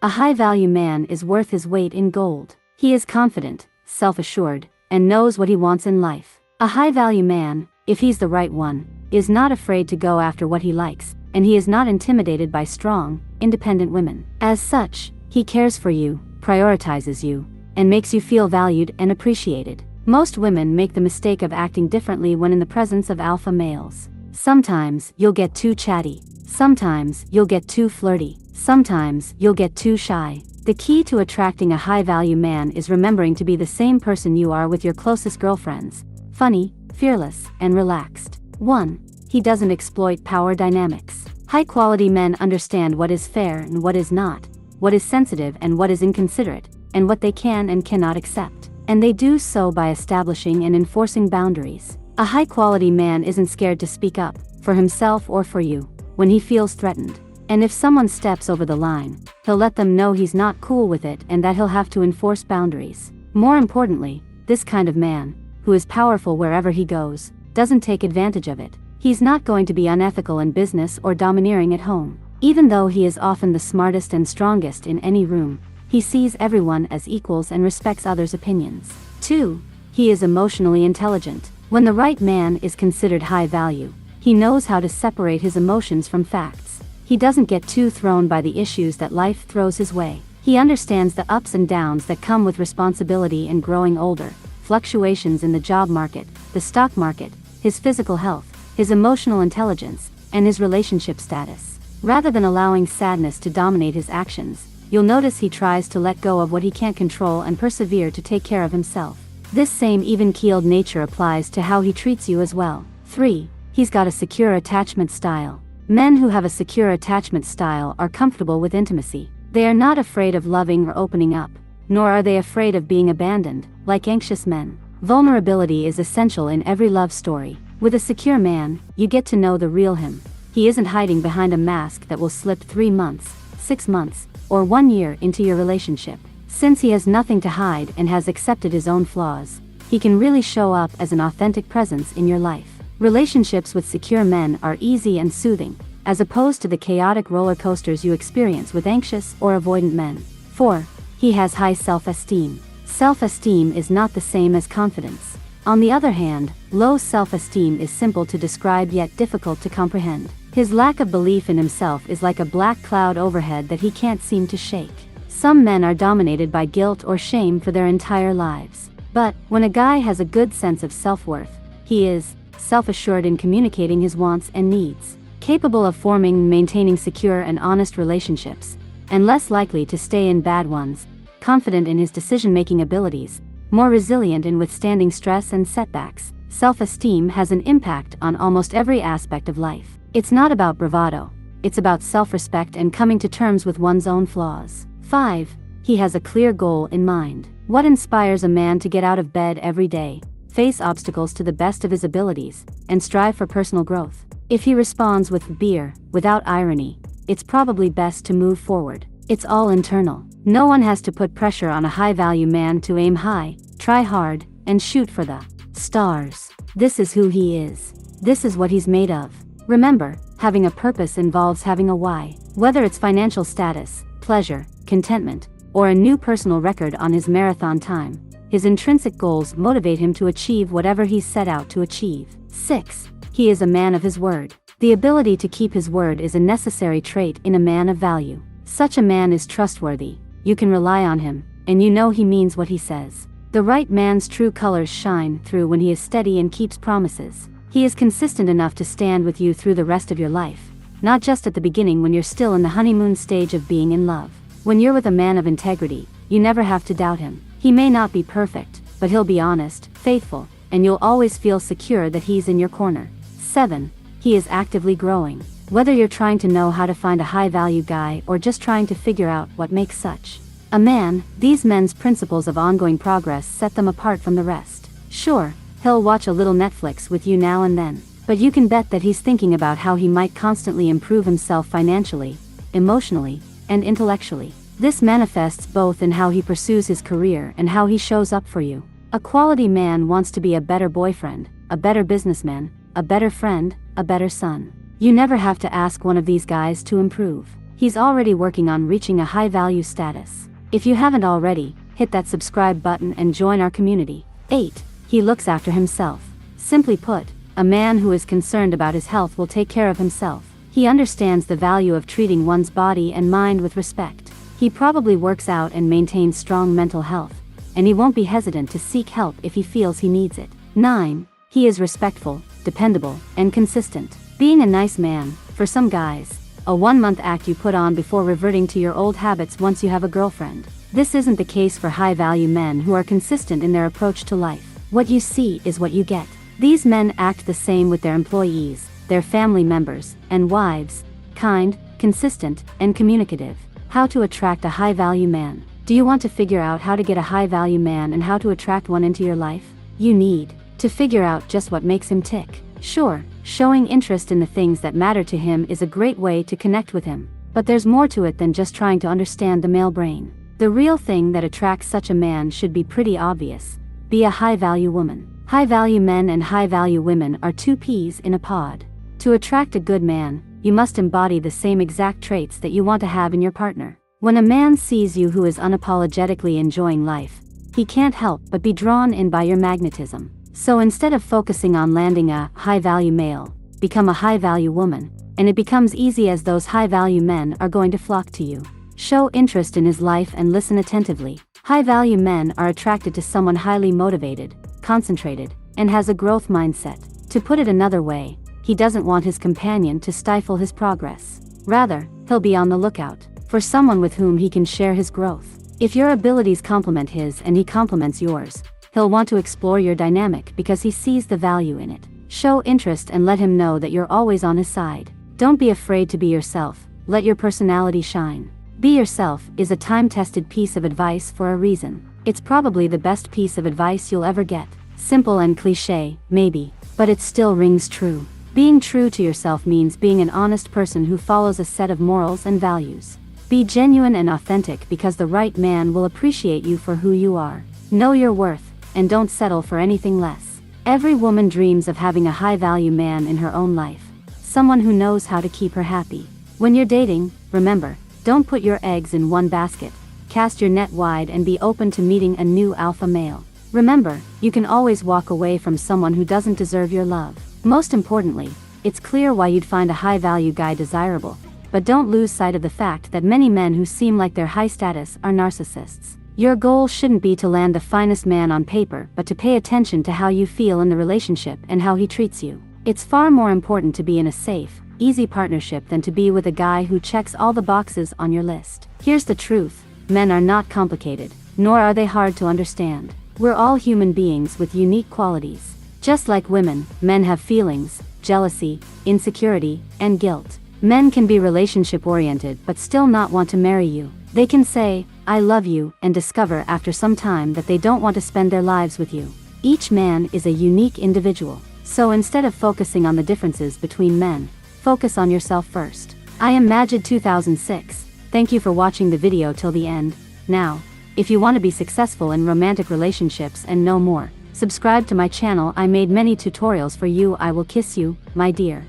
A high-value man is worth his weight in gold. He is confident, self-assured, and knows what he wants in life. A high-value man, if he's the right one, is not afraid to go after what he likes, and he is not intimidated by strong, independent women. As such, he cares for you, prioritizes you, and makes you feel valued and appreciated. Most women make the mistake of acting differently when in the presence of alpha males. Sometimes you'll get too chatty. Sometimes you'll get too flirty. Sometimes you'll get too shy. The key to attracting a high-value man is remembering to be the same person you are with your closest girlfriends. Funny, fearless, and relaxed. 1. He doesn't exploit power dynamics. High-quality men understand what is fair and what is not, what is sensitive and what is inconsiderate, and what they can and cannot accept. And they do so by establishing and enforcing boundaries. A high-quality man isn't scared to speak up, for himself or for you, when he feels threatened. And if someone steps over the line, he'll let them know he's not cool with it and that he'll have to enforce boundaries. More importantly, this kind of man, who is powerful wherever he goes, doesn't take advantage of it. He's not going to be unethical in business or domineering at home. Even though he is often the smartest and strongest in any room, he sees everyone as equals and respects others' opinions. 2. He is emotionally intelligent. When the right man is considered high value, he knows how to separate his emotions from facts. He doesn't get too thrown by the issues that life throws his way. He understands the ups and downs that come with responsibility and growing older, fluctuations in the job market, the stock market, his physical health, his emotional intelligence, and his relationship status. Rather than allowing sadness to dominate his actions, you'll notice he tries to let go of what he can't control and persevere to take care of himself. This same even-keeled nature applies to how he treats you as well. 3. He's got a secure attachment style. Men who have a secure attachment style are comfortable with intimacy. They are not afraid of loving or opening up, nor are they afraid of being abandoned, like anxious men. Vulnerability is essential in every love story. With a secure man, you get to know the real him. He isn't hiding behind a mask that will slip 3 months, 6 months, or 1 year into your relationship. Since he has nothing to hide and has accepted his own flaws, he can really show up as an authentic presence in your life. Relationships with secure men are easy and soothing, as opposed to the chaotic roller coasters you experience with anxious or avoidant men. 4. He has high self-esteem. Self-esteem is not the same as confidence. On the other hand, low self-esteem is simple to describe yet difficult to comprehend. His lack of belief in himself is like a black cloud overhead that he can't seem to shake. Some men are dominated by guilt or shame for their entire lives. But, when a guy has a good sense of self-worth, he is self-assured in communicating his wants and needs, capable of forming and maintaining secure and honest relationships, and less likely to stay in bad ones, confident in his decision-making abilities, more resilient in withstanding stress and setbacks. Self-esteem has an impact on almost every aspect of life. It's not about bravado, it's about self-respect and coming to terms with one's own flaws. 5. He has a clear goal in mind. What inspires a man to get out of bed every day, face obstacles to the best of his abilities, and strive for personal growth? If he responds with beer, without irony, it's probably best to move forward. It's all internal. No one has to put pressure on a high-value man to aim high, try hard, and shoot for the stars. This is who he is. This is what he's made of. Remember, having a purpose involves having a why. Whether it's financial status, pleasure, contentment, or a new personal record on his marathon time, his intrinsic goals motivate him to achieve whatever he's set out to achieve. 6. He is a man of his word. The ability to keep his word is a necessary trait in a man of value. Such a man is trustworthy, you can rely on him, and you know he means what he says. The right man's true colors shine through when he is steady and keeps promises. He is consistent enough to stand with you through the rest of your life, not just at the beginning when you're still in the honeymoon stage of being in love. When you're with a man of integrity, you never have to doubt him. He may not be perfect, but he'll be honest, faithful, and you'll always feel secure that he's in your corner. 7. He is actively growing. Whether you're trying to know how to find a high-value guy or just trying to figure out what makes such a man, these men's principles of ongoing progress set them apart from the rest. Sure, he'll watch a little Netflix with you now and then, but you can bet that he's thinking about how he might constantly improve himself financially, emotionally, and intellectually. This manifests both in how he pursues his career and how he shows up for you. A quality man wants to be a better boyfriend, a better businessman, a better friend, a better son. You never have to ask one of these guys to improve. He's already working on reaching a high-value status. If you haven't already, hit that subscribe button and join our community. 8. He looks after himself. Simply put, a man who is concerned about his health will take care of himself. He understands the value of treating one's body and mind with respect. He probably works out and maintains strong mental health, and he won't be hesitant to seek help if he feels he needs it. 9. He is respectful, dependable, and consistent. Being a nice man, for some guys, a 1-month act you put on before reverting to your old habits once you have a girlfriend. This isn't the case for high-value men who are consistent in their approach to life. What you see is what you get. These men act the same with their employees, their family members, and wives: kind, consistent, and communicative. How to attract a high-value man. Do you want to figure out how to get a high-value man and how to attract one into your life? You need to figure out just what makes him tick. Sure, showing interest in the things that matter to him is a great way to connect with him, but there's more to it than just trying to understand the male brain. The real thing that attracts such a man should be pretty obvious. Be a high-value woman. High-value men and high-value women are two peas in a pod. To attract a good man, you must embody the same exact traits that you want to have in your partner. When a man sees you who is unapologetically enjoying life, he can't help but be drawn in by your magnetism. So instead of focusing on landing a high-value male, become a high-value woman, and it becomes easy as those high-value men are going to flock to you. Show interest in his life and listen attentively. High-value men are attracted to someone highly motivated, concentrated, and has a growth mindset. To put it another way, he doesn't want his companion to stifle his progress. Rather, he'll be on the lookout for someone with whom he can share his growth. If your abilities complement his and he complements yours, he'll want to explore your dynamic because he sees the value in it. Show interest and let him know that you're always on his side. Don't be afraid to be yourself. Let your personality shine. Be yourself is a time-tested piece of advice for a reason. It's probably the best piece of advice you'll ever get. Simple and cliché, maybe, but it still rings true. Being true to yourself means being an honest person who follows a set of morals and values. Be genuine and authentic because the right man will appreciate you for who you are. Know your worth, and don't settle for anything less. Every woman dreams of having a high-value man in her own life. Someone who knows how to keep her happy. When you're dating, remember, don't put your eggs in one basket. Cast your net wide and be open to meeting a new alpha male. Remember, you can always walk away from someone who doesn't deserve your love. Most importantly, it's clear why you'd find a high-value guy desirable, but don't lose sight of the fact that many men who seem like they're high status are narcissists. Your goal shouldn't be to land the finest man on paper, but to pay attention to how you feel in the relationship and how he treats you. It's far more important to be in a safe, easy partnership than to be with a guy who checks all the boxes on your list. Here's the truth: men are not complicated, nor are they hard to understand. We're all human beings with unique qualities. Just like women, men have feelings, jealousy, insecurity, and guilt. Men can be relationship-oriented but still not want to marry you. They can say, "I love you," and discover after some time that they don't want to spend their lives with you. Each man is a unique individual. So instead of focusing on the differences between men, focus on yourself first. I am Majid 2006. Thank you for watching the video till the end. Now, if you want to be successful in romantic relationships and know more, subscribe to my channel. I made many tutorials for you. I will kiss you, my dear.